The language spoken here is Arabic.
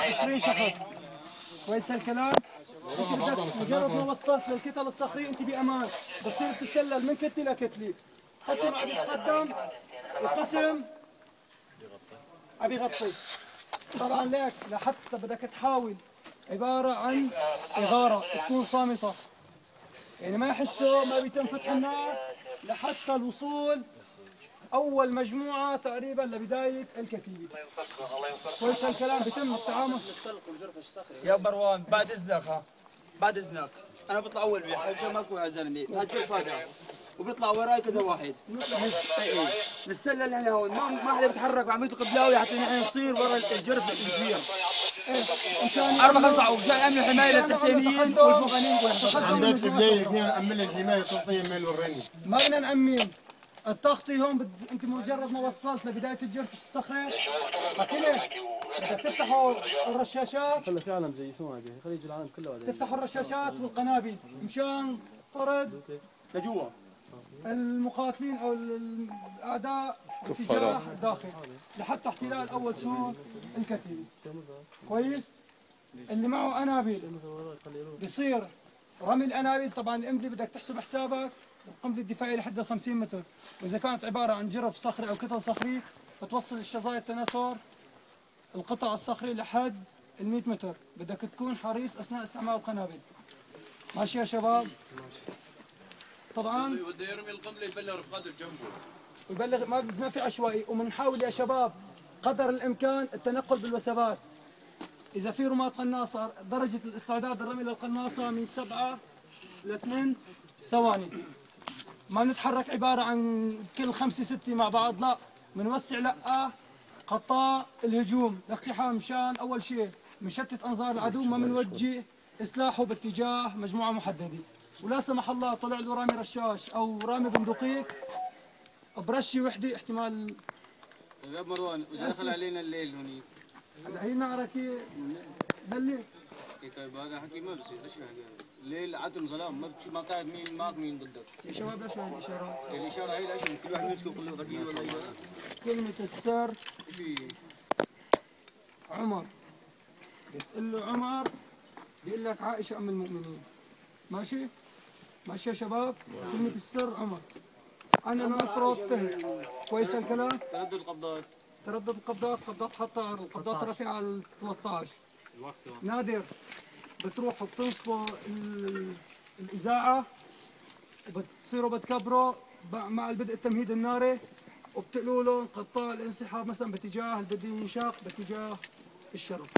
20 شخص. كويس الكلام؟ مجرد ما وصلت للكتل الصخري انت بامان، بتصير تتسلل من كتله لكتله. قسم عم يتقدم وقسم عم يغطي. طبعا ليك لحتى بدك تحاول عباره عن اغاره تكون صامته، يعني ما يحسوا ما بيتم فتح النار لحتى الوصول اول مجموعه تقريبا لبدايه الكتيبه. كويس الكلام؟ بيتم التعامل. يا مروان بعد اذنك بعد اذنك انا بطلع اول واحد عشان ما اكون على الزلمه هالجرف هذا وبيطلع وراي كذا واحد نتسلل يعني هون ما حدا بيتحرك بعملته قبلاوي حتى نحن نصير ورا الجرف الكبير. مشان 4 5 مشان امن الحمايه للتحتانيين والفوقانيين عندك البدايه فيها نأمن الحمايه تغطيه مال وراني. ما بدنا نأمن التغطية هون انت مجرد ما وصلت لبداية الجرف الصخري فكله بدك تفتحوا الرشاشات. هلا في عالم زي شو هذه خليج العالم كله تفتحوا الرشاشات والقنابل مشان طرد لجوا المقاتلين او الاعداء اتجاه الداخل لحتى احتلال اول سور الكتيبة. كويس؟ اللي معه انابل بصير رمي الانابل. طبعا القنبله بدك تحسب حسابك القنبله الدفاعيه لحد 50 متر، واذا كانت عباره عن جرف صخري او كتل صخري فتوصل الشظايا التناسر القطع الصخري لحد ال 100 متر. بدك تكون حريص اثناء استعمال القنابل. ماشي يا شباب؟ طبعا بده يرمي القنبله يبلغ رفقاته جنبه ويبلغ. ما في عشوائي، وبنحاول يا شباب قدر الامكان التنقل بالوثبات. اذا في رماة قناصه درجه الاستعداد الرمي للقناصه من 7 ل 8 ثواني. ما نتحرك عباره عن كل 5 6 مع بعض، لا بنوسع لقه قطاع الهجوم لاقتحام. مشان اول شيء مشتت انظار العدو، ما بنوجه سلاحه باتجاه مجموعه محدده. ولا سمح الله طلع له رامي رشاش او رامي بندقيق برشه وحده احتمال. يا مروان اذا دخل علينا الليل هونيك هلا هي معركه لليل. طيب هذا حكي ما بصير ايش الليل عتم ظلام ما بتعرف مين معك مين ضدك. يا شباب ليش هاي الاشارات؟ الاشاره هي ليش كل واحد يمسكه كله غدير ولا كلمه السر عمر. بتقول له عمر بيقول لك عائشه ام المؤمنين. ماشي؟ ماشي يا شباب؟ كلمه السر عمر. انا نفرض تهم. كويس الكلام؟ تردد القبضات. تردد القبضات. قبضات القبضات الرفيعه على 13. نادر بتروحوا بتنصبوا الاذاعه وبتصيروا بتكبروا مع البدء التمهيد الناري وبتقولوا له قطاع الانسحاب مثلا باتجاه البدي ينشق باتجاه الشرق.